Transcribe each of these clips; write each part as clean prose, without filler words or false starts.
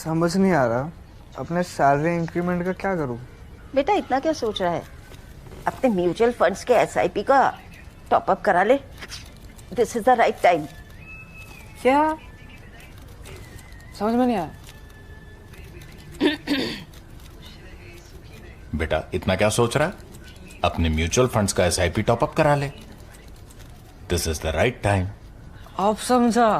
समझ नहीं आ रहा अपने सैलरी इंक्रीमेंट का क्या करूं। बेटा इतना क्या सोच रहा है? अपने म्यूचुअल फंड्स के एसआईपी का टॉप अप करा ले। This is the right time. क्या समझ में नहीं आया? बेटा इतना क्या सोच रहा है? अपने म्यूचुअल फंड्स का एसआईपी टॉपअप करा ले। This is the right time. अब समझा।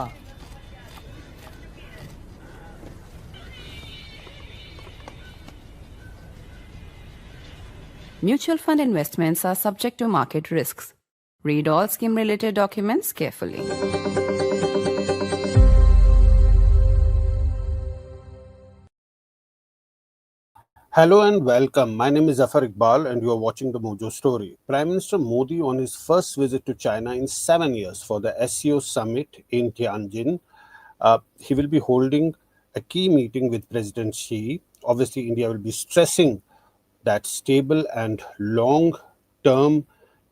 Mutual fund investments are subject to market risks. Read all scheme-related documents carefully. Hello and welcome. My name is Zafar Iqbal and you are watching the Mojo story. Prime Minister Modi on his first visit to China in 7 years for the SCO summit in Tianjin. He will be holding a key meeting with President Xi. Obviously, India will be stressing that stable and long-term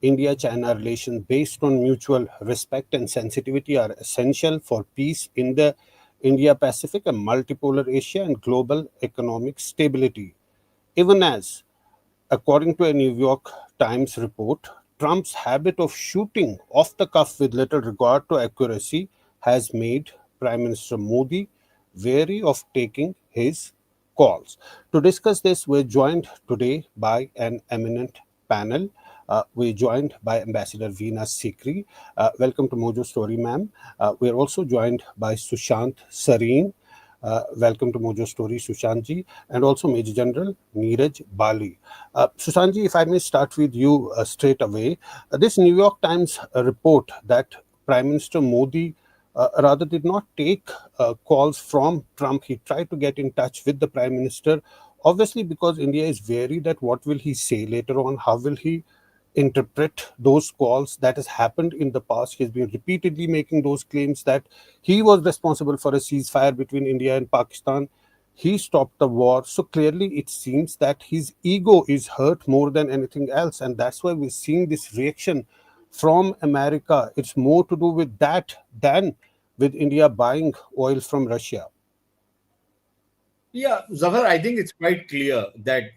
India-China relations based on mutual respect and sensitivity are essential for peace in the India-Pacific, a multipolar Asia, and global economic stability. Even as, according to a New York Times report, Trump's habit of shooting off the cuff with little regard to accuracy has made Prime Minister Modi wary of taking his calls. To discuss this, we're joined today by an eminent panel. We're joined by Ambassador Veena Sikri. Welcome to Mojo Story, ma'am. We're also joined by Sushant Sareen. Welcome to Mojo Story, Sushantji, and also Major General Neeraj Bali. Sushantji, if I may start with you straight away. This New York Times report that Prime Minister Modi rather did not take calls from Trump. He tried to get in touch with the Prime Minister, obviously because India is wary that what will he say later on, how will he interpret those calls that has happened in the past. He's been repeatedly making those claims that he was responsible for a ceasefire between India and Pakistan. He stopped the war. So clearly it seems that his ego is hurt more than anything else. And that's why we're seeing this reaction from America. It's more to do with that than with India buying oil from Russia. Yeah, Zafar, I think it's quite clear that,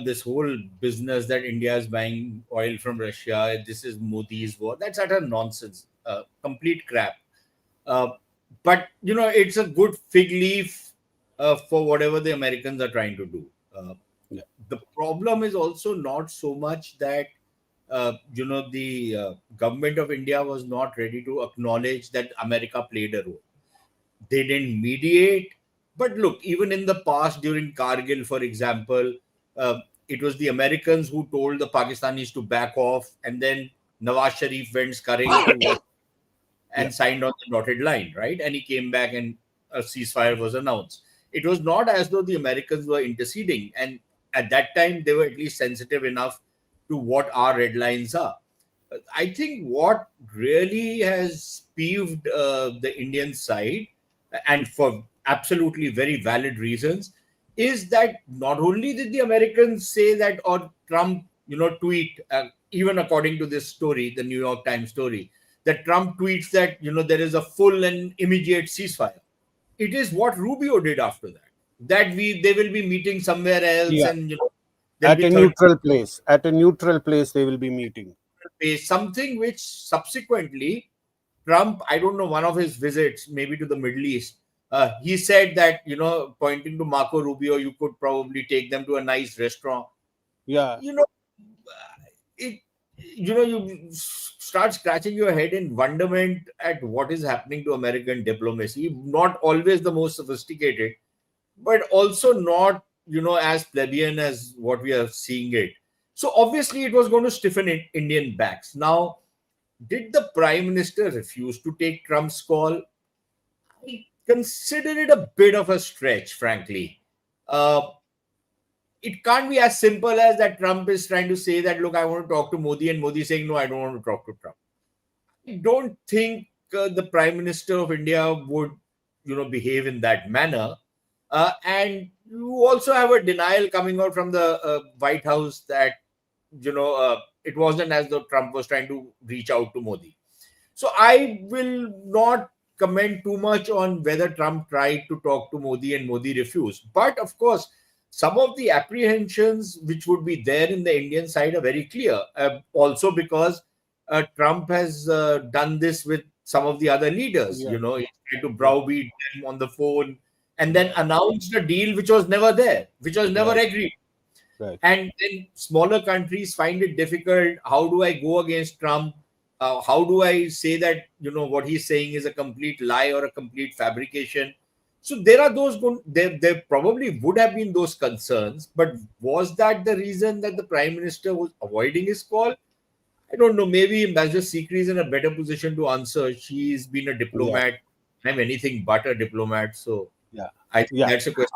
this whole business that India is buying oil from Russia, this is Modi's war, that's utter nonsense, complete crap. But, it's a good fig leaf for whatever the Americans are trying to do. The problem is also not so much that, the government of India was not ready to acknowledge that America played a role. They didn't mediate. But look, even in the past, during Kargil, for example, it was the Americans who told the Pakistanis to back off, and then Nawaz Sharif went scurrying to and signed on the dotted line, right? And he came back and a ceasefire was announced. It was not as though the Americans were interceding. And at that time, they were at least sensitive enough to what our red lines are. I think what really has peeved the Indian side, and for absolutely very valid reasons, is that not only did the Americans say that, or Trump, tweet, even according to this story, the New York Times story, that Trump tweets that, there is a full and immediate ceasefire. It is what Rubio did after that, that they will be meeting somewhere else, and, at a neutral place. At a neutral place, they will be meeting. Something which subsequently Trump, I don't know, one of his visits, maybe to the Middle East, he said that, pointing to Marco Rubio, you could probably take them to a nice restaurant. Yeah. You start scratching your head in wonderment at what is happening to American diplomacy. Not always the most sophisticated, but also not, as plebeian as what we are seeing it. So obviously it was going to stiffen Indian backs. Now, did the Prime Minister refuse to take Trump's call? I consider it a bit of a stretch, frankly. It can't be as simple as that Trump is trying to say that, look, I want to talk to Modi, and Modi saying, no, I don't want to talk to Trump. I don't think the Prime Minister of India would, behave in that manner. And you also have a denial coming out from the White House that, it wasn't as though Trump was trying to reach out to Modi. So I will not comment too much on whether Trump tried to talk to Modi and Modi refused. But of course, some of the apprehensions which would be there in the Indian side are very clear. Also because Trump has done this with some of the other leaders. Yeah. You know, he tried to browbeat them on the phone and then announced a deal which was never there, which was never Right. agreed. Right. And then smaller countries find it difficult. How do I go against Trump? How do I say that, you know, what he's saying is a complete lie or a complete fabrication? So there are those, there probably would have been those concerns, but was that the reason that the Prime Minister was avoiding his call? I don't know. Maybe Ambassador Sikri is in a better position to answer. She's been a Yeah. diplomat. I'm anything but a diplomat. So Yeah. I think Yeah. that's a question.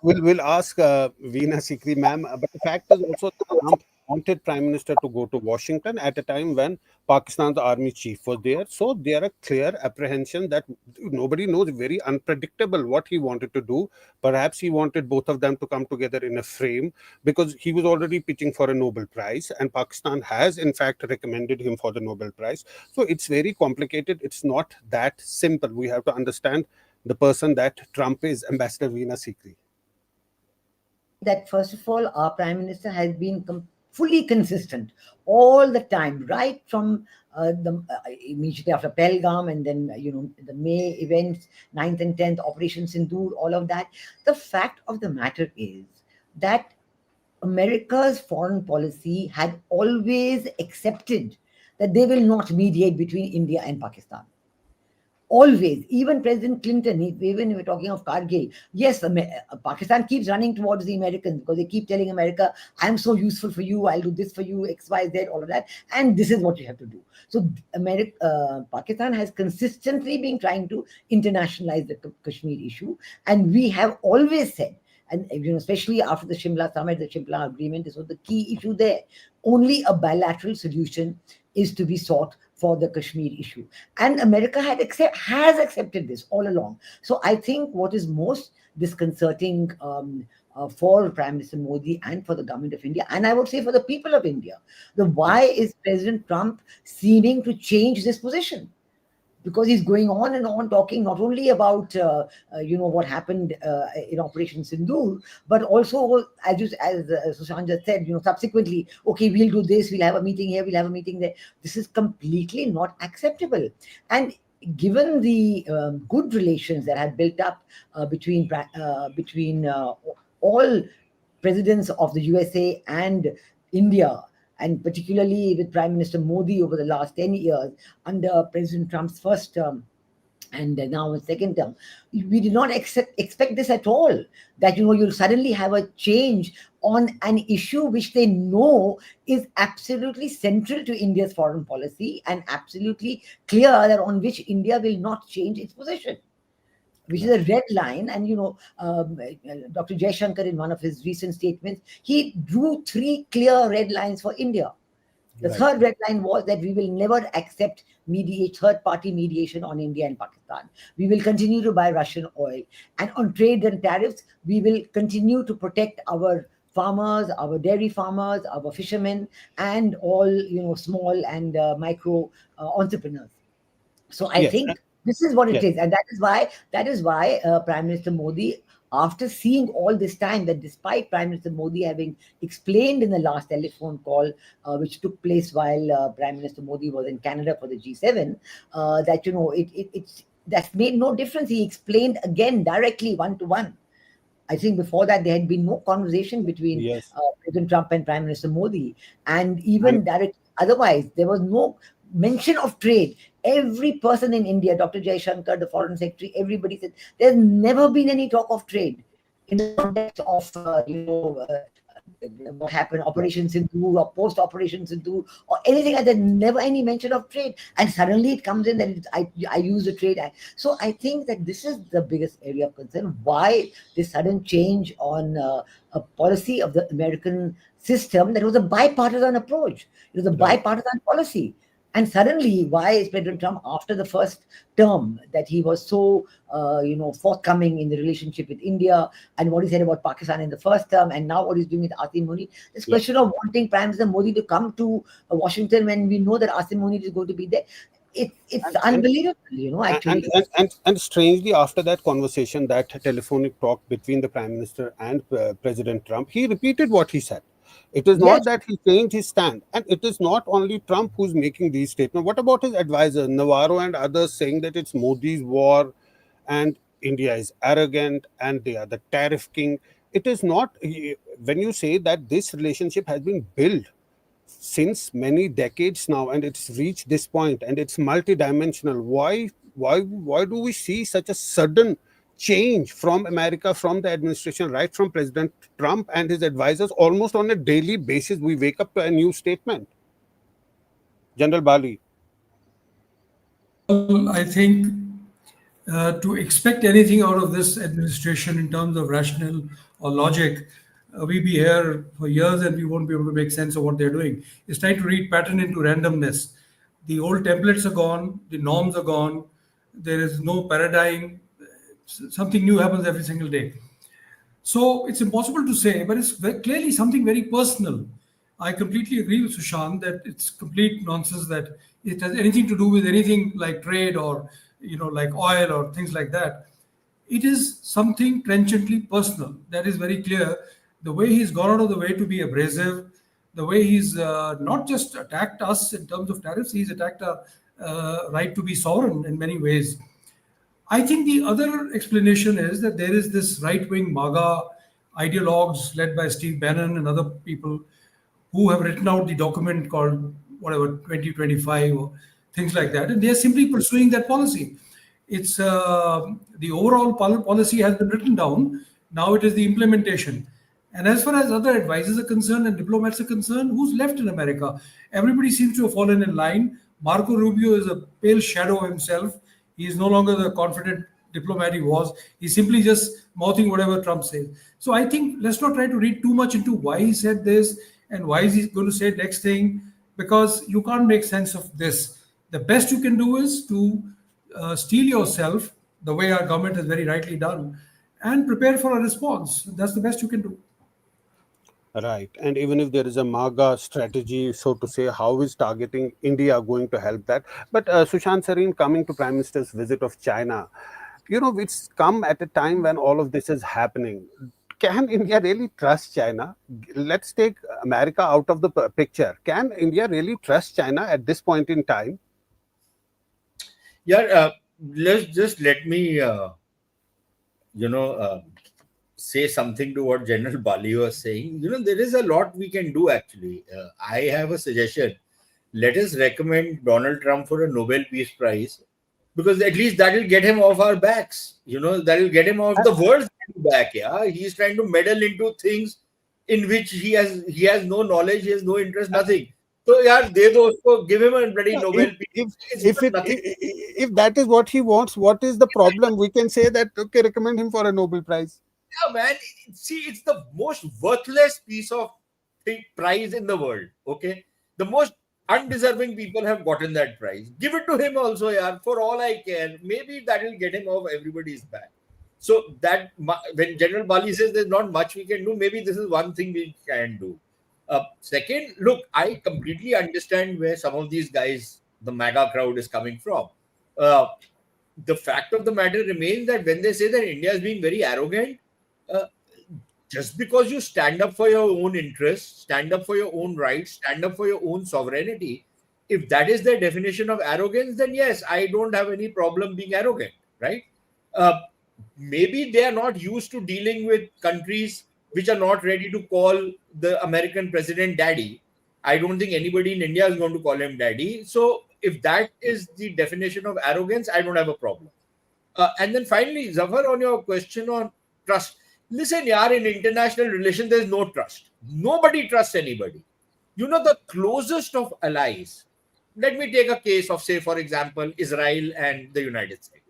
We'll ask Veena Sikri, ma'am. But the fact is also that Trump wanted Prime Minister to go to Washington at a time when Pakistan's army chief was there. So there are clear apprehension that nobody knows, very unpredictable what he wanted to do. Perhaps he wanted both of them to come together in a frame because he was already pitching for a Nobel Prize and Pakistan has in fact recommended him for the Nobel Prize. So it's very complicated. It's not that simple. We have to understand the person that Trump is, Ambassador Veena Sikri. That first of all, our Prime Minister has been fully consistent all the time, right from immediately after Pelgam and then, the May events, 9th and 10th, Operation Sindoor, all of that. The fact of the matter is that America's foreign policy had always accepted that they will not mediate between India and Pakistan. Always, even President Clinton, even if we're talking of Kargil, yes, Pakistan keeps running towards the Americans because they keep telling America, I'm so useful for you, I'll do this for you, X, Y, Z, all of that, and this is what you have to do. So Pakistan has consistently been trying to internationalize the Kashmir issue, and we have always said, and especially after the Shimla summit, the Shimla agreement, this was the key issue there. Only a bilateral solution is to be sought for the Kashmir issue. And America has accepted this all along. So I think what is most disconcerting for Prime Minister Modi and for the government of India, and I would say for the people of India, why is President Trump seeming to change this position? Because he's going on and on talking not only about what happened in Operation Sindoor, but also as Sushant just said, subsequently, okay, we'll do this, we'll have a meeting here, we'll have a meeting there. This is completely not acceptable. And given the good relations that have built up between all presidents of the USA and India, and particularly with Prime Minister Modi over the last 10 years under President Trump's first term and now a second term, we did not expect this at all, that you'll suddenly have a change on an issue which they know is absolutely central to India's foreign policy and absolutely clear that on which India will not change its position, which is a red line. And, Dr. Jaishankar, in one of his recent statements, he drew 3 clear red lines for India. The third red line was that we will never accept third-party mediation on India and Pakistan. We will continue to buy Russian oil. And on trade and tariffs, we will continue to protect our farmers, our dairy farmers, our fishermen, and all, small and micro entrepreneurs. So I think this is what it is. And that is why Prime Minister Modi, after seeing all this time that despite Prime Minister Modi having explained in the last telephone call, which took place while Prime Minister Modi was in Canada for the G7, that, that made no difference. He explained again directly one-to-one. I think before that, there had been no conversation between President Trump and Prime Minister Modi. And even otherwise, there was no mention of trade. Every person in India, Dr. Jaishankar, the Foreign Secretary, everybody said there's never been any talk of trade in the context of, what happened, Operation Sindoor or post-Operation Sindoor or anything like that, never any mention of trade. And suddenly it comes in that I use the trade act. So I think that this is the biggest area of concern. Why this sudden change on a policy of the American system that was a bipartisan approach. It was a bipartisan policy. And suddenly, why is President Trump, after the first term, that he was so, forthcoming in the relationship with India and what he said about Pakistan in the first term, and now what he's doing with Asim Moni, this question of wanting Prime Minister Modi to come to Washington when we know that Asim Moni is going to be there. it's And unbelievable, and, actually. and strangely, after that conversation, that telephonic talk between the Prime Minister and President Trump, he repeated what he said. It is Yes. not that he changed his stand, and it is not only Trump who's making these statements. What about his advisor Navarro and others saying that it's Modi's war and India is arrogant and they are the tariff king? It is not. When you say that this relationship has been built since many decades now and it's reached this point and it's multidimensional, why do we see such a sudden change from America, from the administration, right from President Trump and his advisors? Almost on a daily basis we wake up to a new statement. General Bali. Well, I think to expect anything out of this administration in terms of rationale or logic, we'll be here for years and we won't be able to make sense of what they're doing. It's trying to read pattern into randomness. The old templates are gone, the norms are gone, there is no paradigm. Something new happens every single day. So it's impossible to say, but it's clearly something very personal. I completely agree with Sushant that it's complete nonsense that it has anything to do with anything like trade or like oil or things like that. It is something trenchantly personal. That is very clear. The way he's gone out of the way to be abrasive, the way he's not just attacked us in terms of tariffs, he's attacked our right to be sovereign in many ways. I think the other explanation is that there is this right wing MAGA ideologues led by Steve Bannon and other people who have written out the document called whatever 2025 or things like that. And they are simply pursuing that policy. It's the overall policy has been written down. Now it is the implementation. And as far as other advisors are concerned and diplomats are concerned, who's left in America? Everybody seems to have fallen in line. Marco Rubio is a pale shadow of himself. He is no longer the confident diplomat he was. He's simply just mouthing whatever Trump says. So I think let's not try to read too much into why he said this and why is he going to say next thing, because you can't make sense of this. The best you can do is to steel yourself, the way our government has very rightly done, and prepare for a response. That's the best you can do. Right. And even if there is a MAGA strategy, so to say, how is targeting India going to help that? But Sushant Sareen, coming to Prime Minister's visit of China, it's come at a time when all of this is happening. Can India really trust China? Let's take America out of the picture. Can India really trust China at this point in time? Yeah, let me, say something to what General Bali was saying. There is a lot we can do actually. I have a suggestion. Let us recommend Donald Trump for a Nobel Peace Prize, because at least that will get him off our backs. That will get him off the world's back. Yeah, he's trying to meddle into things in which he has no knowledge, he has no interest, nothing. So, yeah, they also give him a bloody Nobel Peace. If that is what he wants, what is the problem? We can say that, okay, recommend him for a Nobel Prize. Yeah, man. See, it's the most worthless piece of prize in the world. Okay, the most undeserving people have gotten that prize. Give it to him also, yeah. For all I care, maybe that will get him off everybody's back. So that when General Bali says there's not much we can do, maybe this is one thing we can do. Second, look, I completely understand where some of these guys, the MAGA crowd, is coming from. The fact of the matter remains that when they say that India is being very arrogant, just because you stand up for your own interests, stand up for your own rights, stand up for your own sovereignty, if that is their definition of arrogance, then yes, I don't have any problem being arrogant, right? Maybe they are not used to dealing with countries which are not ready to call the American president daddy. I don't think anybody in India is going to call him daddy. So if that is the definition of arrogance, I don't have a problem. And then finally, Zafar, on your question on trust. Listen, yaar, in international relations, there's no trust. Nobody trusts anybody. The closest of allies. Let me take a case of, say, for example, Israel and the United States.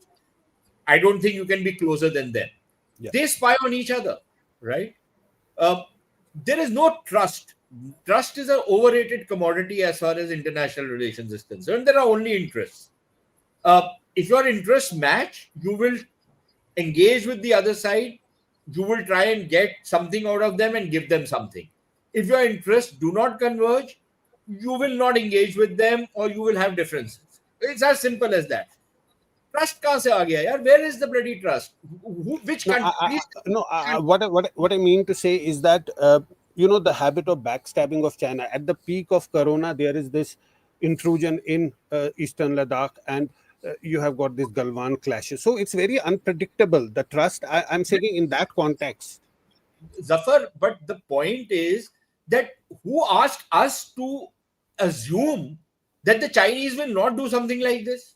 I don't think you can be closer than them. Yeah. They spy on each other, right? There is no trust. Trust is an overrated commodity as far as international relations is concerned. There are only interests. If your interests match, you will engage with the other side. You will try and get something out of them and give them something. If your interests do not converge, you will not engage with them or you will have differences. It's as simple as that. Trust kahan se aa gaya, yaar? Where is the bloody trust? Which No, country? what I mean to say is that the habit of backstabbing of China at the peak of Corona, there is this intrusion in Eastern Ladakh, and you have got this Galwan clashes. So it's very unpredictable. The trust, I'm saying in that context. Zafar, but the point is that who asked us to assume that the Chinese will not do something like this?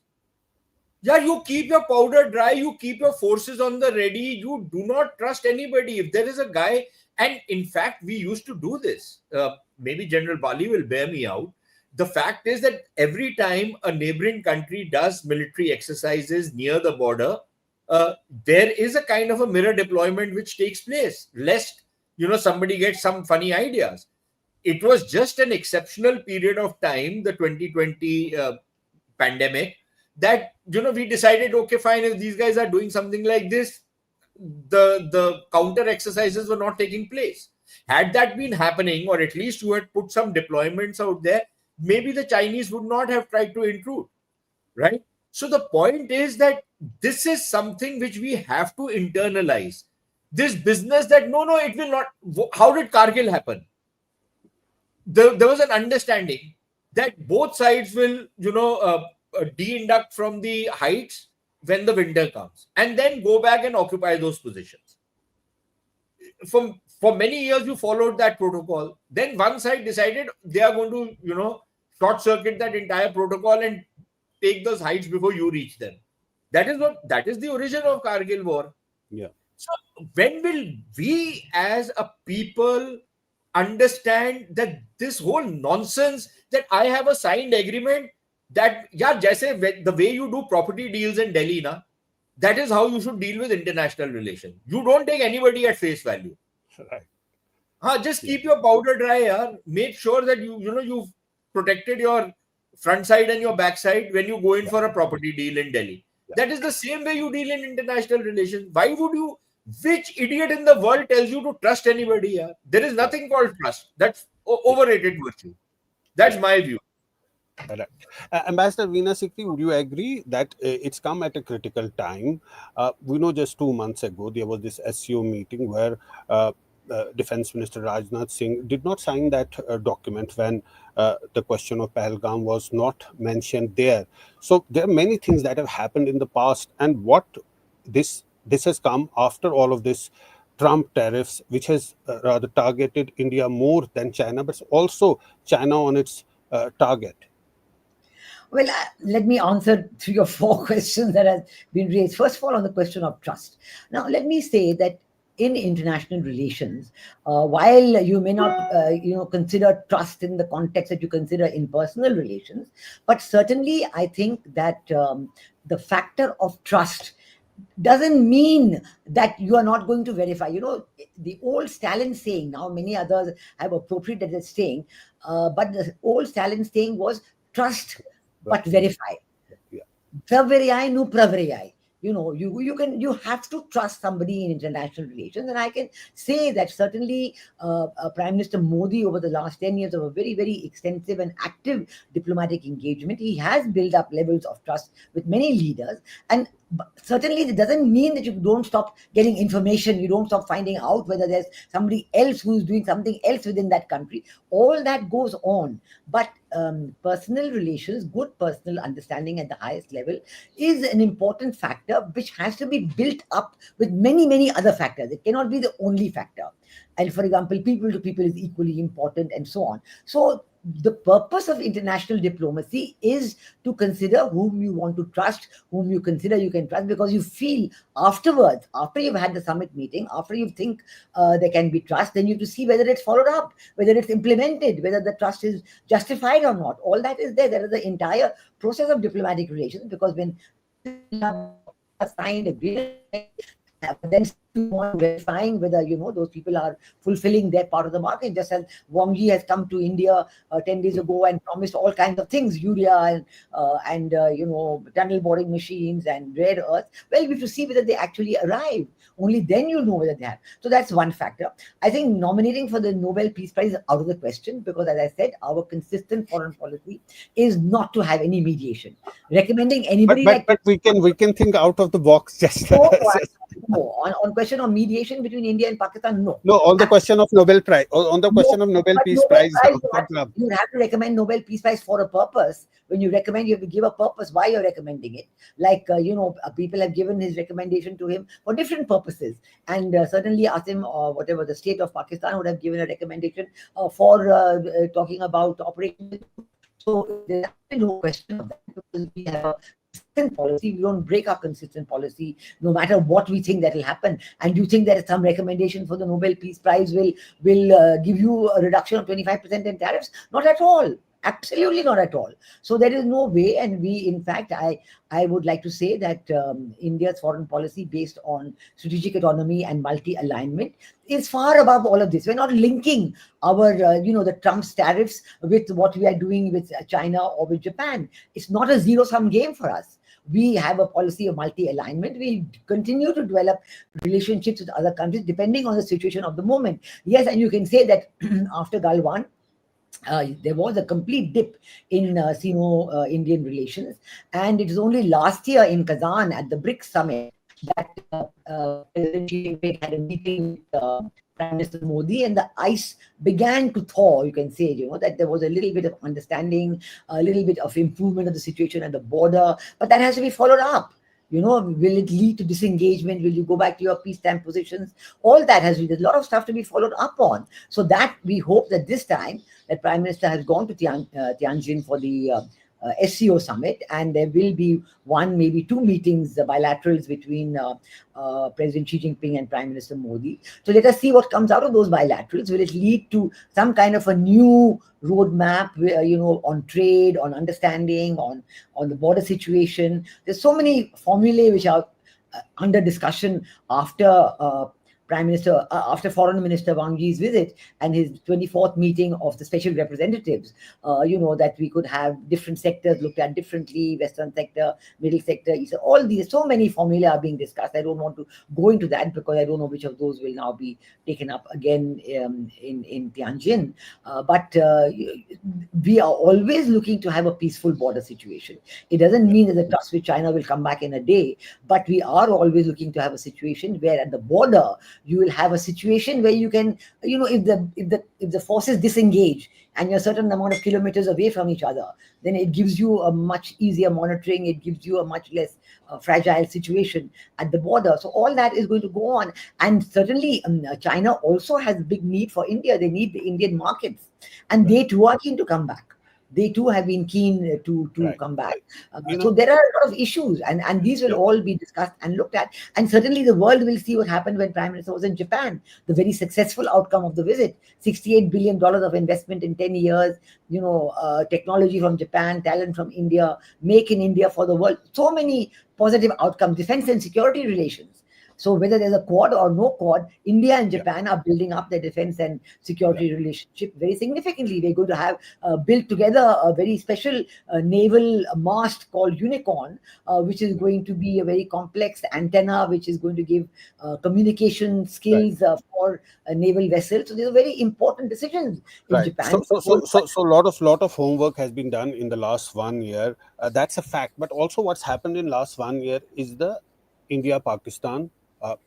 Yeah, you keep your powder dry, you keep your forces on the ready, you do not trust anybody. If there is a guy, and in fact, we used to do this. Maybe General Bali will bear me out. The fact is that every time a neighboring country does military exercises near the border, there is a kind of a mirror deployment which takes place, lest somebody gets some funny ideas. It was just an exceptional period of time, the 2020 pandemic, that we decided, okay, fine, if these guys are doing something like this, the counter exercises were not taking place. Had that been happening, or at least you had put some deployments out there, maybe the Chinese would not have tried to intrude, right? So the point is that this is something which we have to internalize. This business that no, it will not. How did Kargil happen? There was an understanding that both sides will, de-induct from the heights when the winter comes, and then go back and occupy those positions. For many years, you followed that protocol. Then one side decided they are going to, short circuit that entire protocol and take those heights before you reach them. That is the origin of Kargil war. Yeah. So when will we as a people understand that this whole nonsense that I have a signed agreement that, the way you do property deals in Delhi, that is how you should deal with international relations. You don't take anybody at face value. Right. Just keep your powder dry, yaar. Make sure that you've protected your front side and your back side when you go in for a property deal in Delhi. That is the same way you deal in international relations. Why would you? Which idiot in the world tells you to trust anybody? Yaar? There is nothing called trust. That's overrated virtue. That's my view. Right. Ambassador Veena Sikri, would you agree that it's come at a critical time? We know just 2 months ago, there was this SCO meeting where Defense Minister Rajnath Singh did not sign that document when the question of Pahalgam was not mentioned there. So there are many things that have happened in the past, and what this has come after all of this Trump tariffs, which has rather targeted India more than China, but also China on its target. Well, let me answer 3 or 4 questions that have been raised. First of all, on the question of trust. Now, let me say that in international relations, while you may not, consider trust in the context that you consider in personal relations, but certainly I think that the factor of trust doesn't mean that you are not going to verify. The old Stalin saying, now many others have appropriated that saying, but the old Stalin saying was trust but verify. Praveriyai nu praveriyai. You have to trust somebody in international relations, and I can say that certainly Prime Minister Modi, over the last 10 years of a very, very extensive and active diplomatic engagement, he has built up levels of trust with many leaders, and certainly it doesn't mean that you don't stop getting information, you don't stop finding out whether there's somebody else who's doing something else within that country. All that goes on, but personal relations, good personal understanding at the highest level is an important factor which has to be built up with many, many other factors. It cannot be the only factor. And for example, people to people is equally important, and so on. So the purpose of international diplomacy is to consider whom you want to trust, whom you consider you can trust, because you feel afterwards, after you've had the summit meeting, after you think there can be trust, then you have to see whether it's followed up, whether it's implemented, whether the trust is justified or not. All that is there. There is the entire process of diplomatic relations, because when signed agreement, then on verifying whether those people are fulfilling their part of the market. Just as Wang Yi has come to India 10 days ago and promised all kinds of things, urea and tunnel boring machines and rare earth. Well, we have to see whether they actually arrive. Only then you know whether they have. So that's one factor. I think nominating for the Nobel Peace Prize is out of the question because, as I said, our consistent foreign policy is not to have any mediation. Recommending anybody but we can think out of the box. Just no, on question of mediation between India and Pakistan, no. No, on the question of Nobel Prize, on the question of Nobel Peace Prize. You have to recommend Nobel Peace Prize for a purpose. When you recommend, you have to give a purpose why you're recommending it. Like, people have given his recommendation to him for different purposes. And certainly Asim or whatever, the state of Pakistan would have given a recommendation for talking about operation. So there's no question of that because we have a consistent policy. We don't break our consistent policy no matter what we think that will happen. And you think that some recommendation for the Nobel Peace Prize will give you a reduction of 25% in tariffs? Not at all. Absolutely not at all. So there is no way. And we, in fact, I would like to say that India's foreign policy based on strategic autonomy and multi-alignment is far above all of this. We're not linking our, the Trump's tariffs with what we are doing with China or with Japan. It's not a zero-sum game for us. We have a policy of multi-alignment. We continue to develop relationships with other countries depending on the situation of the moment. Yes, and you can say that after Galwan, there was a complete dip in Sino-Indian relations. And it was only last year in Kazan at the BRICS summit that President Xi Jinping had a meeting with Prime Minister Modi, and the ice began to thaw. You can say, that there was a little bit of understanding, a little bit of improvement of the situation at the border, but that has to be followed up. Will it lead to disengagement? Will you go back to your peacetime positions? All that there's a lot of stuff to be followed up on. So that we hope that this time that Prime Minister has gone to Tianjin for the SCO summit, and there will be one, maybe two meetings, bilaterals between President Xi Jinping and Prime Minister Modi. So let us see what comes out of those bilaterals. Will it lead to some kind of a new roadmap, on trade, on understanding, on the border situation? There's so many formulae which are under discussion after after Foreign Minister Wang Yi's visit and his 24th meeting of the special representatives, that we could have different sectors looked at differently, Western sector, middle sector, Eastern, all these, so many formulae are being discussed. I don't want to go into that because I don't know which of those will now be taken up again in Tianjin. But we are always looking to have a peaceful border situation. It doesn't mean that the trust with China will come back in a day, but we are always looking to have a situation where at the border, you will have a situation where you can, if the forces disengage and you're a certain amount of kilometers away from each other, then it gives you a much easier monitoring. It gives you a much less fragile situation at the border. So all that is going to go on. And certainly China also has a big need for India. They need the Indian markets. And they too are keen to come back. They too have been keen to come back. So there are a lot of issues, and these will all be discussed and looked at. And certainly the world will see what happened when Prime Minister was in Japan. The very successful outcome of the visit, $68 billion of investment in 10 years, technology from Japan, talent from India, make in India for the world. So many positive outcomes, defense and security relations. So whether there's a Quad or no Quad, India and Japan are building up their defense and security relationship very significantly. They're going to have built together a very special naval mast called Unicorn, which is going to be a very complex antenna, which is going to give communication skills for naval vessels. So these are very important decisions in Japan. So lot of homework has been done in the last 1 year. That's a fact. But also what's happened in last 1 year is the India-Pakistan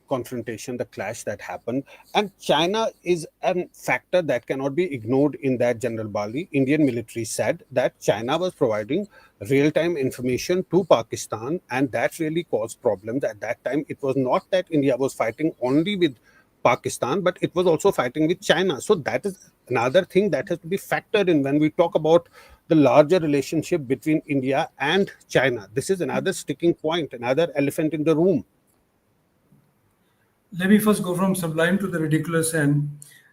confrontation, the clash that happened. And China is a factor that cannot be ignored in that. General Bali, Indian military, said that China was providing real-time information to Pakistan, and that really caused problems. At that time, it was not that India was fighting only with Pakistan, but it was also fighting with China. So that is another thing that has to be factored in when we talk about the larger relationship between India and China. This is another sticking point, another elephant in the room. Let me first go from sublime to the ridiculous and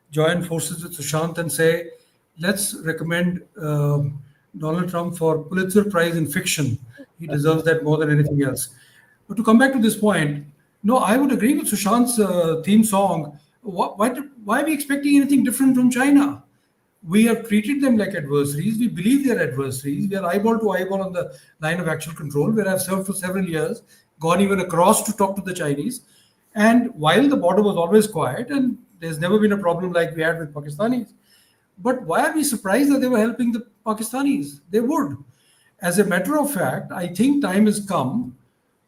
join forces with Sushant and say, let's recommend Donald Trump for Pulitzer Prize in fiction. He deserves that more than anything else. But to come back to this point, No, I would agree with Sushant's theme song. Why are we expecting anything different from China? We have treated them like adversaries. We believe they're adversaries. We are eyeball to eyeball on the line of actual control, where I've served for several years, gone even across to talk to the Chinese. And while the border was always quiet, and there's never been a problem like we had with Pakistanis, but why are we surprised that they were helping the Pakistanis? They would. As a matter of fact, I think time has come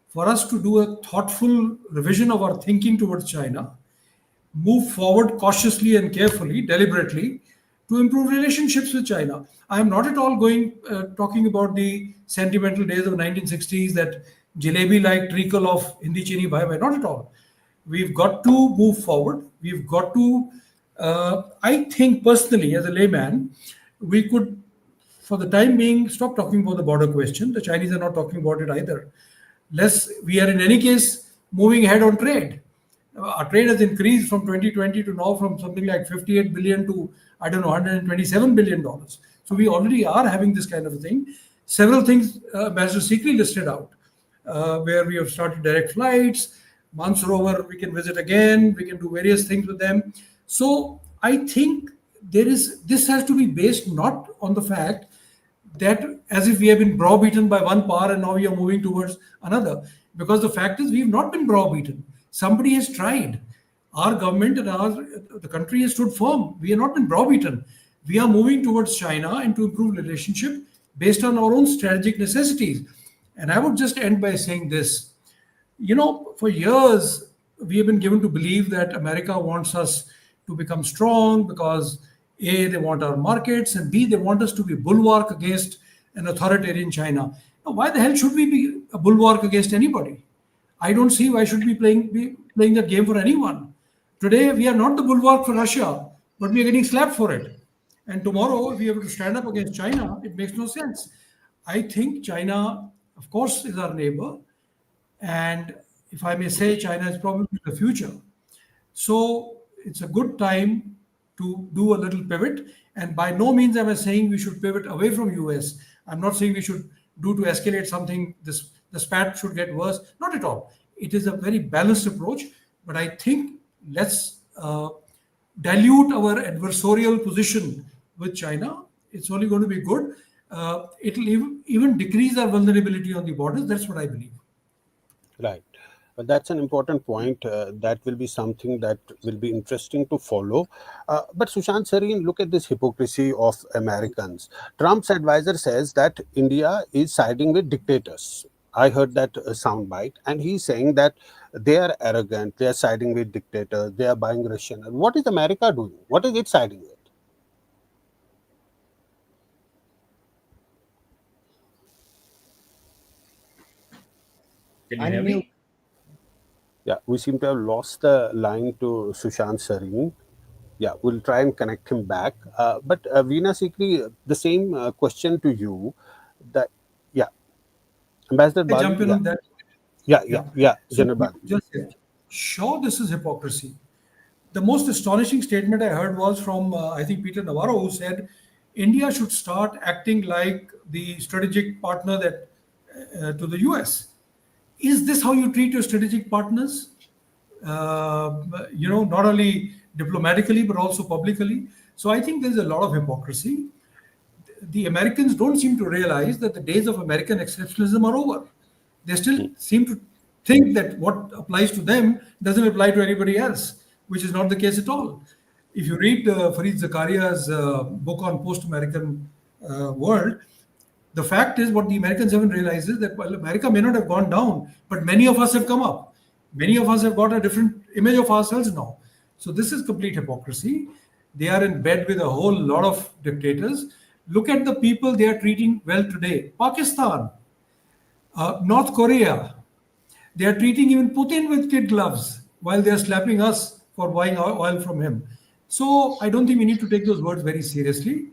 for us to do a thoughtful revision of our thinking towards China, move forward cautiously and carefully, deliberately, to improve relationships with China. I am not at all talking about the sentimental days of 1960s, that jalebi-like treacle of Hindi Chini Bhai Bhai. Not at all. We've got to move forward. We've got to, I think personally, as a layman, we could, for the time being, stop talking about the border question. The Chinese are not talking about it either. We are in any case moving ahead on trade. Our trade has increased from 2020 to now from something like 58 billion to, I don't know, $127 billion. So we already are having this kind of a thing. Several things Ambassador Sikri listed out, where we have started direct flights. Mansarovar, we can visit again. We can do various things with them. So I think this has to be based not on the fact that as if we have been browbeaten by one power and now we are moving towards another. Because the fact is, we have not been browbeaten. Somebody has tried. Our government and the country has stood firm. We have not been browbeaten. We are moving towards China and to improve relationship based on our own strategic necessities. And I would just end by saying this. For years, we have been given to believe that America wants us to become strong because A, they want our markets, and B, they want us to be bulwark against an authoritarian China. Now, why the hell should we be a bulwark against anybody? I don't see why should we be playing that game for anyone. Today, we are not the bulwark for Russia, but we are getting slapped for it. And tomorrow, if we have to stand up against China, it makes no sense. I think China, of course, is our neighbor. And if I may say, China is probably the future. So it's a good time to do a little pivot. And by no means am I saying we should pivot away from US. I'm not saying we should to escalate something. The spat should get worse. Not at all. It is a very balanced approach. But I think let's dilute our adversarial position with China. It's only going to be good. It'll even decrease our vulnerability on the borders. That's what I believe. Right. But that's an important point. That will be something that will be interesting to follow. But Sushant Sareen, look at this hypocrisy of Americans. Trump's advisor says that India is siding with dictators. I heard that soundbite, and he's saying that they are arrogant, they are siding with dictators, they are buying Russian. And what is America doing? What is it siding with? Can you hear me? Yeah, we seem to have lost the line to Sushant Sareen. Yeah, we'll try and connect him back. But Veena Sikri, the same question to you. Ambassador Bali. Jump in on that. Yeah, General Bali. Just sure, this is hypocrisy. The most astonishing statement I heard was from, I think, Peter Navarro, who said India should start acting like the strategic partner to the US. Is this how you treat your strategic partners? Not only diplomatically, but also publicly. So I think there's a lot of hypocrisy. The Americans don't seem to realize that the days of American exceptionalism are over. They still seem to think that what applies to them doesn't apply to anybody else, which is not the case at all. If you read Fareed Zakaria's book on post-American world, the fact is, what the Americans haven't realized is that while America may not have gone down, but many of us have come up. Many of us have got a different image of ourselves now. So this is complete hypocrisy. They are in bed with a whole lot of dictators. Look at the people they are treating well today. Pakistan, North Korea. They are treating even Putin with kid gloves while they are slapping us for buying oil from him. So I don't think we need to take those words very seriously.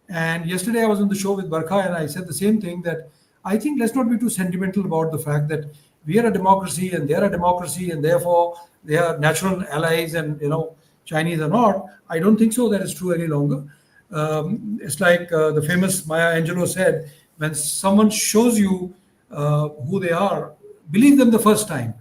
And yesterday I was on the show with Barkha and I said the same thing, that I think let's not be too sentimental about the fact that we are a democracy and they are a democracy and therefore they are natural allies and Chinese are not. I don't think so that is true any longer. It's like the famous Maya Angelou said, when someone shows you who they are, believe them the first time.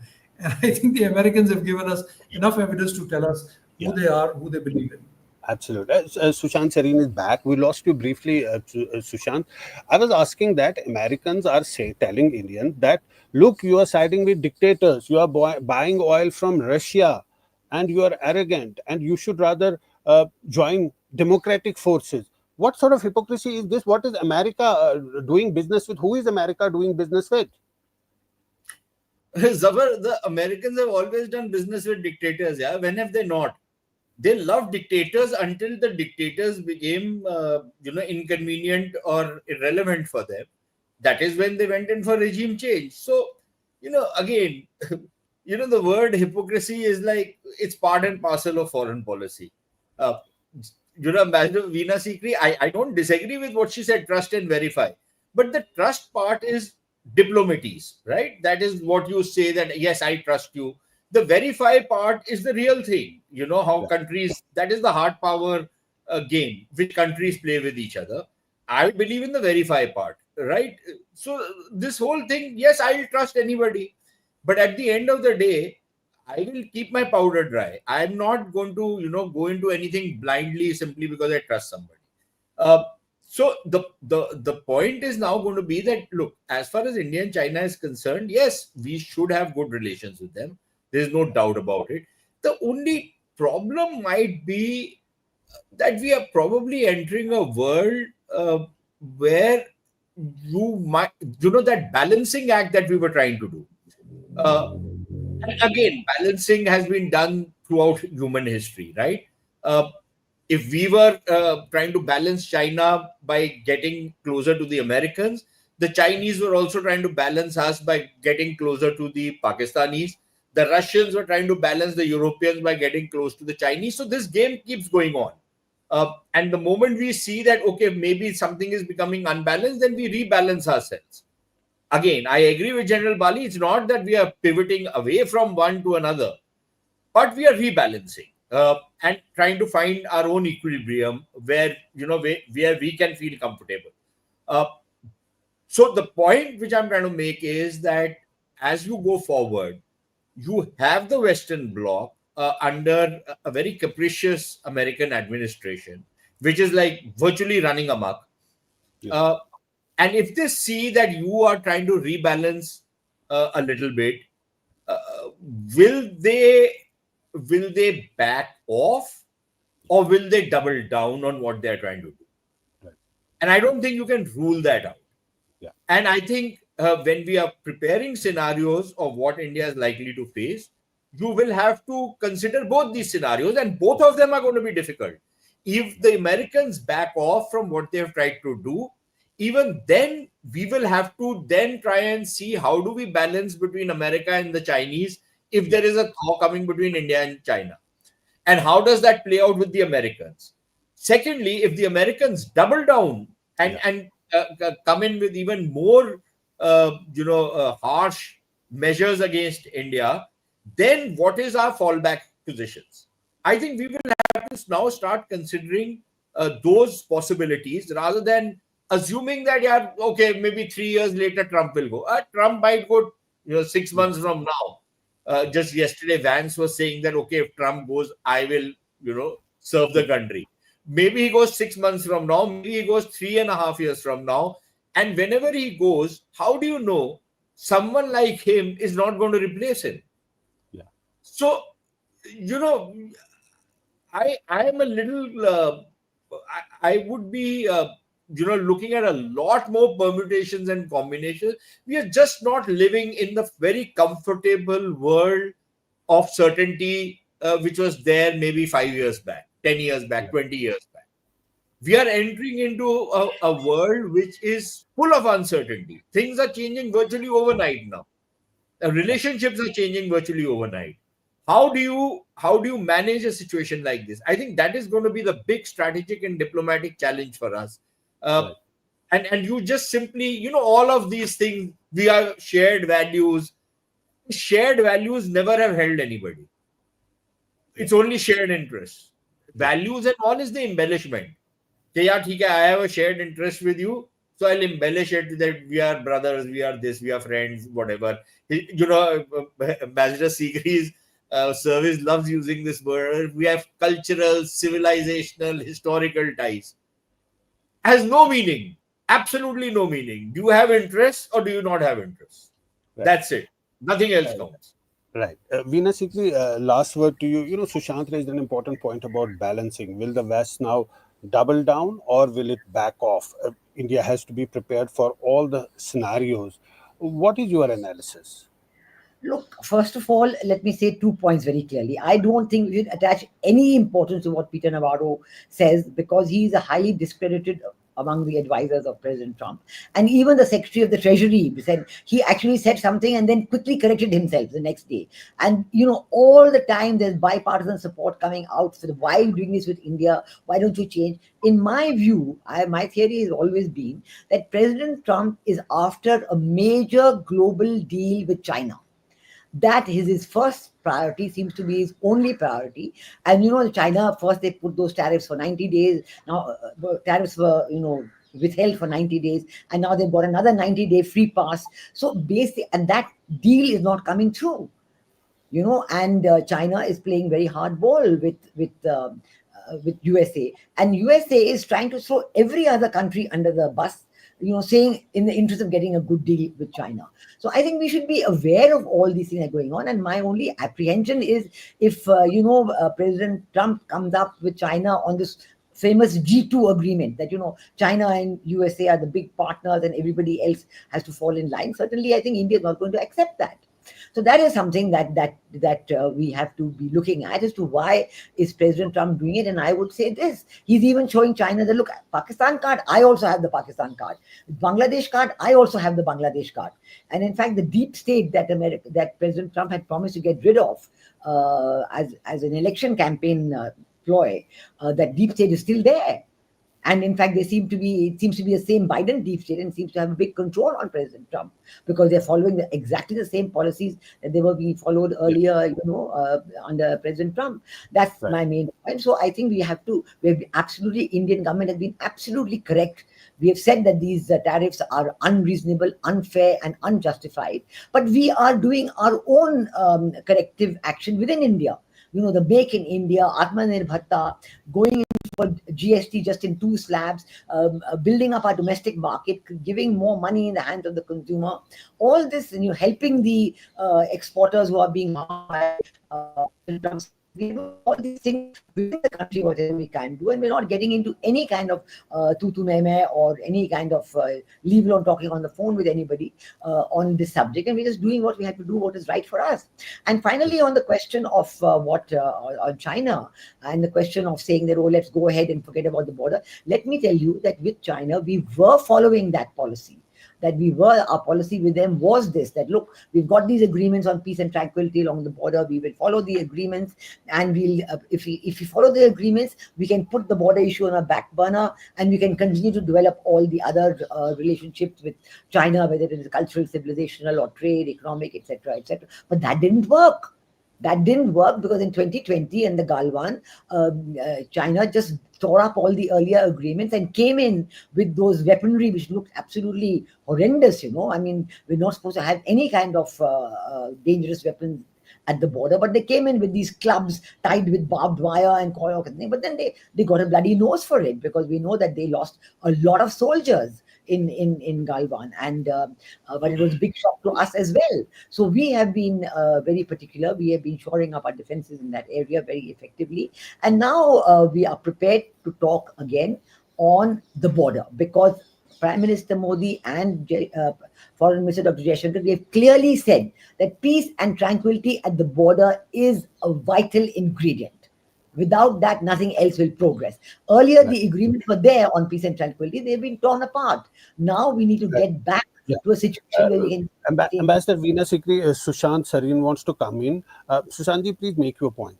And I think the Americans have given us enough evidence to tell us who Yeah. they are, who they believe in. Absolutely. Sushant Serene is back. We lost you briefly, Sushant. I was asking that Americans are telling Indians that, look, you are siding with dictators, you are buying oil from Russia, and you are arrogant, and you should rather join democratic forces. What sort of hypocrisy is this? What is America doing business with? Who is America doing business with? Zafar, the Americans have always done business with dictators. Yeah, when have they not? They loved dictators until the dictators became, inconvenient or irrelevant for them. That is when they went in for regime change. So, again, the word hypocrisy is like, it's part and parcel of foreign policy. Uh, Ambassador Veena Sikri, I don't disagree with what she said, trust and verify. But the trust part is diplomacies, right? That is what you say that, yes, I trust you. The verify part is the real thing. How countries, that is the hard power game which countries play with each other. I believe in the verify part, right? So this whole thing, yes, I'll trust anybody. But at the end of the day, I will keep my powder dry. I'm not going to, go into anything blindly simply because I trust somebody. So the point is now going to be that, look, as far as India and China is concerned, yes, we should have good relations with them. There's no doubt about it. The only problem might be that we are probably entering a world where that balancing act that we were trying to do. And again, balancing has been done throughout human history, right? If we were trying to balance China by getting closer to the Americans, the Chinese were also trying to balance us by getting closer to the Pakistanis. The Russians were trying to balance the Europeans by getting close to the Chinese. So this game keeps going on. And the moment we see that, okay, maybe something is becoming unbalanced, then we rebalance ourselves. Again, I agree with General Bali. It's not that we are pivoting away from one to another, but we are rebalancing and trying to find our own equilibrium where we can feel comfortable. So the point which I'm trying to make is that as you go forward, you have the Western Bloc under a very capricious American administration, which is like virtually running amok. Yeah. And if they see that you are trying to rebalance a little bit, will they back off, or will they double down on what they're trying to do? Right. And I don't think you can rule that out. Yeah. And I think when we are preparing scenarios of what India is likely to face, you will have to consider both these scenarios, and both of them are going to be difficult. If the Americans back off from what they've tried to do, even then we will have to then try and see how do we balance between America and the Chinese if there is a thaw coming between India and China. And how does that play out with the Americans? Secondly, if the Americans double down and come in with even more harsh measures against India, then what is our fallback positions? I think we will have to now start considering those possibilities rather than assuming that, okay, maybe 3 years later Trump will go. Trump might go 6 months from now. Just yesterday, Vance was saying that, okay, if Trump goes, I will, serve the country. Maybe he goes 6 months from now. Maybe he goes 3.5 years from now. And whenever he goes, how do you know someone like him is not going to replace him? Yeah. So, I am a little, I would be, looking at a lot more permutations and combinations. We are just not living in the very comfortable world of certainty, which was there maybe 5 years back, 10 years back, 20 years back. We are entering into a world which is full of uncertainty. Things are changing virtually overnight now. Relationships are changing virtually overnight. How do you manage a situation like this? I think that is going to be the big strategic and diplomatic challenge for us. Right. And you just simply, all of these things, we have shared values. Shared values never have held anybody. It's only shared interests. Values and all is the embellishment. I have a shared interest with you, So I'll embellish it that we are brothers, we are this, we are friends, whatever. Ambassador Sikri's service loves using this word. We have cultural, civilizational, historical ties. Has no meaning. Absolutely no meaning. Do you have interest or do you not have interest? Right. That's it. Nothing else Right. counts. Right. Veena Sikri, last word to you. Sushant raised an important point about balancing. Will the West now double down or will it back off? India has to be prepared for all the scenarios. What is your analysis? Look, first of all, let me say 2 points very clearly. I don't think we should attach any importance to what Peter Navarro says because he is a highly discredited among the advisors of President Trump. And even the Secretary of the Treasury said he actually said something and then quickly corrected himself the next day. And all the time there's bipartisan support coming out for why are you doing this with India? Why don't you change? In my view, my theory has always been that President Trump is after a major global deal with China. That is his first priority, seems to be his only priority. And China, first they put those tariffs for 90 days. Now tariffs were, withheld for 90 days. And now they've got another 90-day free pass. So basically, and that deal is not coming through, and China is playing very hardball with USA. And USA is trying to throw every other country under the bus, saying in the interest of getting a good deal with China. So I think we should be aware of all these things that are going on. And my only apprehension is if, President Trump comes up with China on this famous G2 agreement that, China and USA are the big partners and everybody else has to fall in line. Certainly, I think India is not going to accept that. So that is something that we have to be looking at as to why is President Trump doing it. And I would say this: he's even showing China that look, Pakistan card, I also have the Pakistan card. Bangladesh card, I also have the Bangladesh card. And in fact, the deep state that President Trump had promised to get rid of as an election campaign ploy, that deep state is still there. And in fact, it seems to be the same Biden deep state and seems to have a big control on President Trump because they're following exactly the same policies that they were being followed earlier, under President Trump. That's right. My main point. So I think Indian government has been absolutely correct. We have said that these tariffs are unreasonable, unfair, and unjustified. But we are doing our own corrective action within India. The Make in India, Atmanirbharta, going in for GST just in 2 slabs, building up our domestic market, giving more money in the hands of the consumer. All this, helping the exporters who are being harmed by all these things within the country, whatever we can do, and we're not getting into any kind of tutu meme or any kind of leave alone talking on the phone with anybody on this subject, and we're just doing what we have to do, what is right for us. And finally, on the question of on China and the question of saying that, let's go ahead and forget about the border, let me tell you that with China, we were following that policy. Our policy with them was this, that look, we've got these agreements on peace and tranquility along the border. We will follow the agreements, and if we follow the agreements, we can put the border issue on a back burner, and we can continue to develop all the other relationships with China, whether it is cultural, civilizational, or trade, economic, etc., etc. But that didn't work. That didn't work because in 2020 in the Galwan, China just tore up all the earlier agreements and came in with those weaponry which looked absolutely horrendous. I mean, we're not supposed to have any kind of dangerous weapons at the border, but they came in with these clubs tied with barbed wire and coil, but then they got a bloody nose for it because we know that they lost a lot of soldiers in Galwan, and but it was a big shock to us as well. So we have been very particular. We have been shoring up our defenses in that area very effectively, and now we are prepared to talk again on the border because Prime Minister Modi and Foreign Minister Dr. Jaishankar, they have clearly said that peace and tranquility at the border is a vital ingredient. Without that, nothing else will progress. Earlier, the agreements were there on peace and tranquility. They've been torn apart. Now we need to get back to a situation where we can... Ambassador Veena Sikri, Sushant Sarin wants to come in. Sushantji, please make your point.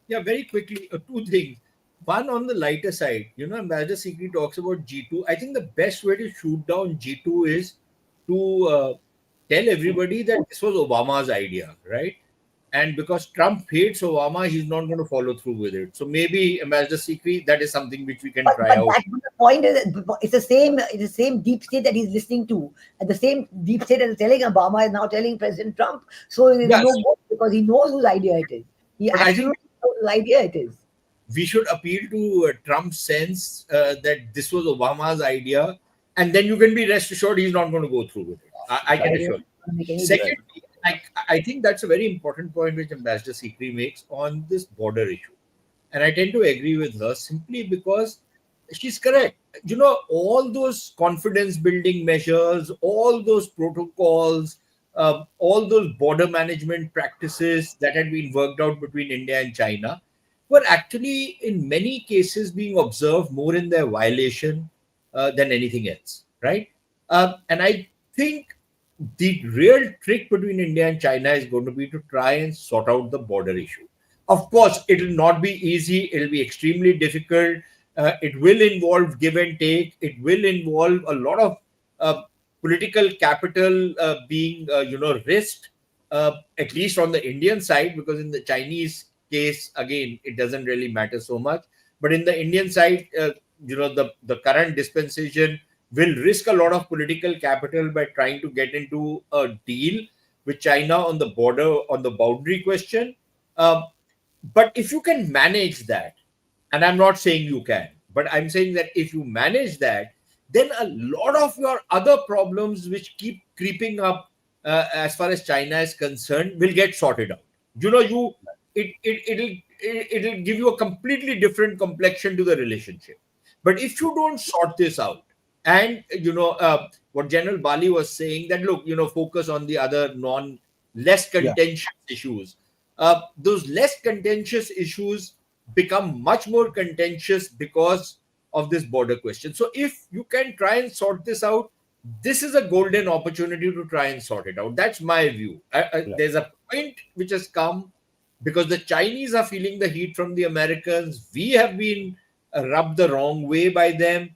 Yeah, very quickly, 2 things. One, on the lighter side, Ambassador Sikri talks about G2. I think the best way to shoot down G2 is to tell everybody that this was Obama's idea, right? And because Trump hates Obama, he's not going to follow through with it. So maybe, Ambassador Sikri, that is something which we can try out. But the point is, it's the same deep state that he's listening to, and the same deep state that is telling Obama is now telling President Trump. So there's Yes. no more, because he knows whose idea it is. He But I actually think knows whose idea it is. we should appeal to Trump's sense that this was Obama's idea, and then you can be rest assured he's not going to go through with it. I can assure you. Secondly, I think that's a very important point which Ambassador Sikri makes on this border issue. And I tend to agree with her simply because she's correct. You know, all those confidence building measures, all those protocols, all those border management practices that had been worked out between India and China were actually in many cases being observed more in their violation than anything else, right? And I think the real trick between India and China is going to be to try and sort out the border issue. Of course, it will not be easy. It will be extremely difficult. It will involve give and take. It will involve a lot of political capital being, risked, at least on the Indian side, because in the Chinese case, again, it doesn't really matter so much. But in the Indian side, the current dispensation will risk a lot of political capital by trying to get into a deal with China on the border, on the boundary question. But if you can manage that, and I'm not saying you can, but I'm saying that if you manage that, then a lot of your other problems which keep creeping up as far as China is concerned will get sorted out. It'll give you a completely different complexion to the relationship. But if you don't sort this out, and what General Bali was saying, that look, focus on the other less contentious issues. Those less contentious issues become much more contentious because of this border question. So if you can try and sort this out, this is a golden opportunity to try and sort it out. That's my view. There's a point which has come because the Chinese are feeling the heat from the Americans. We have been rubbed the wrong way by them.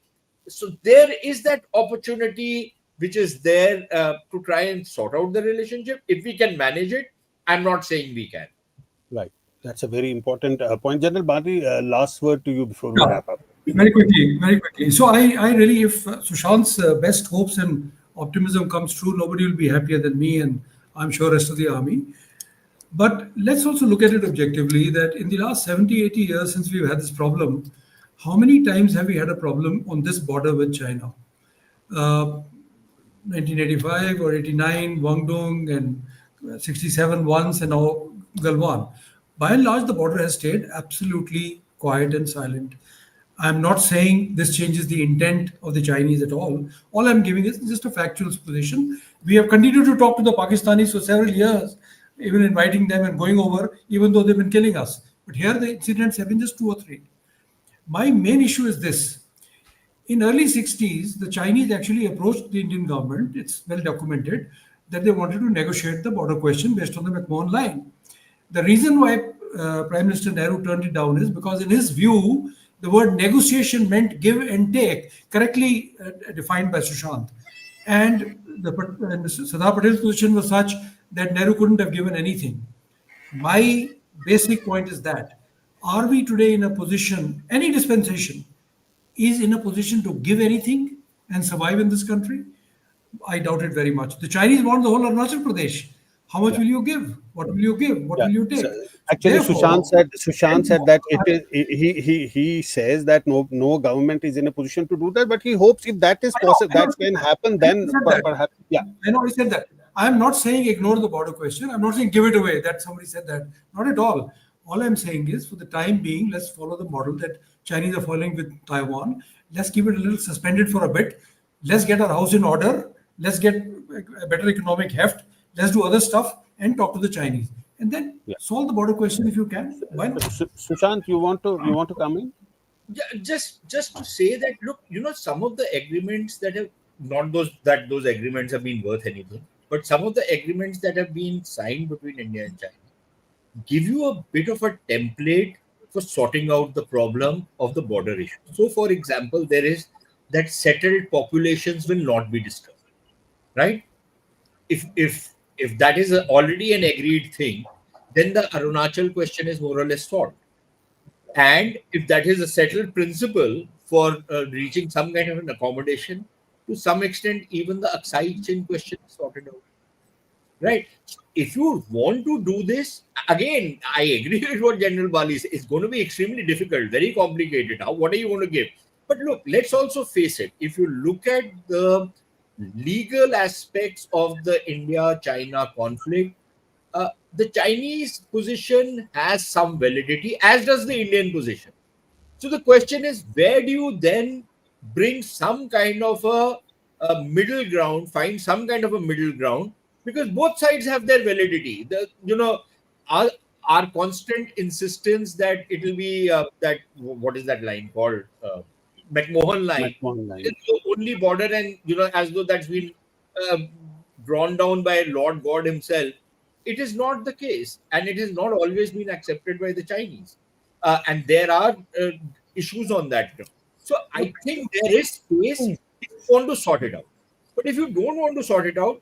So there is that opportunity which is there to try and sort out the relationship. If we can manage it, I'm not saying we can. Right. That's a very important point. General Bali, last word to you before we wrap up. Very quickly. So I really, if Sushant's best hopes and optimism comes true, nobody will be happier than me, and I'm sure rest of the army. But let's also look at it objectively, that in the last 70, 80 years since we've had this problem, how many times have we had a problem on this border with China? 1985 or 89, Guangdong, and 67 once, and now Galwan. By and large, the border has stayed absolutely quiet and silent. I'm not saying this changes the intent of the Chinese at all. All I'm giving is just a factual position. We have continued to talk to the Pakistanis for several years, even inviting them and going over, even though they've been killing us. But here the incidents have been just 2 or 3. My main issue is this. In early 60s, the Chinese actually approached the Indian government, it's well documented, that they wanted to negotiate the border question based on the McMahon line. The reason why Prime Minister Nehru turned it down is because in his view, the word negotiation meant give and take, correctly defined by Sushant. And Sardar Patel's position was such that Nehru couldn't have given anything. My basic point is that, are we today in a position, any dispensation is in a position to give anything and survive in this country? I doubt it very much. The Chinese want the whole Arunachal Pradesh. How much will you give? What will you give? What will you take? So, actually, Sushant said that he says that no government is in a position to do that, but he hopes if that is possible, that can happen, then perhaps. Yeah, I know he said that. I am not saying ignore the border question. I'm not saying give it away. That somebody said that. Not at all. All I'm saying is, for the time being, let's follow the model that Chinese are following with Taiwan. Let's keep it a little suspended for a bit. Let's get our house in order. Let's get a better economic heft. Let's do other stuff and talk to the Chinese, and then solve the border question if you can. Why not? Sushant, you want to come in? Yeah, just to say that, look, some of the agreements that have not those agreements have been worth anything, but some of the agreements that have been signed between India and China give you a bit of a template for sorting out the problem of the border issue. So, for example, there is that settled populations will not be disturbed, right? If that is already an agreed thing, then the Arunachal question is more or less solved. And if that is a settled principle for reaching some kind of an accommodation, to some extent, even the Aksai Chin question is sorted out. Right? So if you want to do this, again, I agree with what General Bali says. It's going to be extremely difficult, very complicated. What are you going to give? But look, let's also face it. If you look at the legal aspects of the India-China conflict, the Chinese position has some validity, as does the Indian position. So the question is, where do you then bring some kind of a middle ground, find some kind of a middle ground, because both sides have their validity. Our constant insistence that it will be that, what is that line called? McMahon line. McMahon line. It's the only border, and as though that's been drawn down by Lord God himself. It is not the case, and it has not always been accepted by the Chinese. And there are issues on that. So I think there is space if you want to sort it out. But if you don't want to sort it out,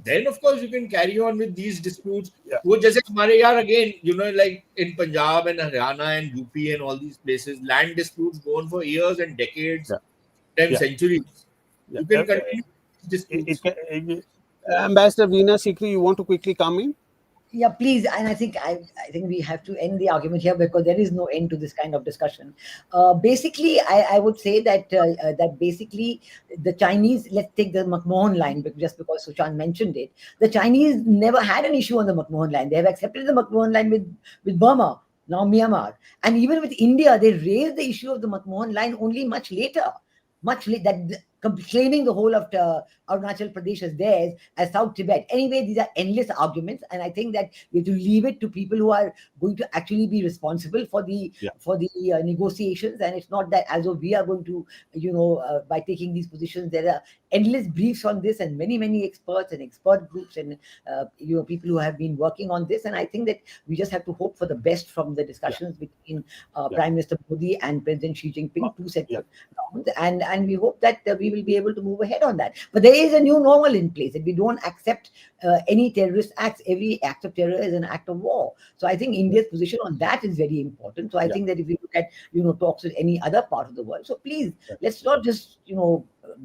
then of course you can carry on with these disputes. Wo jaise hamare yaar, again, like in Punjab and Haryana and UP and all these places, land disputes go on for years and decades, centuries. You can continue disputes. Ambassador Veena Sikri, you want to quickly come in? Yeah, please. And I think we have to end the argument here, because there is no end to this kind of discussion. Basically, I would say that basically the Chinese, let's take the McMahon line, just because Sushant mentioned it. The Chinese never had an issue on the McMahon line. They have accepted the McMahon line with Burma, now Myanmar. And even with India, they raised the issue of the McMahon line only much later. Claiming the whole of Arunachal Pradesh as theirs, as South Tibet. Anyway, these are endless arguments, and I think that we have to leave it to people who are going to actually be responsible for the negotiations. And it's not that as though we are going to, by taking these positions. There are endless briefs on this, and many experts and expert groups and people who have been working on this. And I think that we just have to hope for the best from the discussions between Prime Minister Modi and President Xi Jinping, two sets of rounds, and we hope that we will be able to move ahead on that. But there is a new normal in place, and we don't accept any terrorist acts. Every act of terror is an act of war. So I think India's position on that is very important. So I think that if we look at talks with any other part of the world, so please let's not just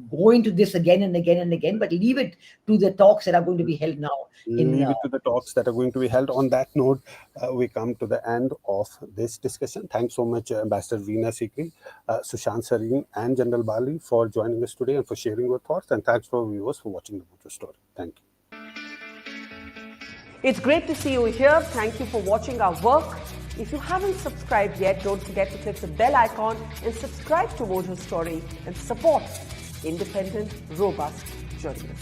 go into this again and again and again, but leave it to the talks that are going to be held now. Leave it to the talks that are going to be held. On that note, we come to the end of this discussion. Thanks so much, Ambassador Veena Sikri, Sushant Sareen, and General Bali for joining us today and for sharing your thoughts. And thanks to our viewers for watching the Mojo Story. Thank you. It's great to see you here. Thank you for watching our work. If you haven't subscribed yet, don't forget to click the bell icon and subscribe to Mojo Story and support independent, robust journalism.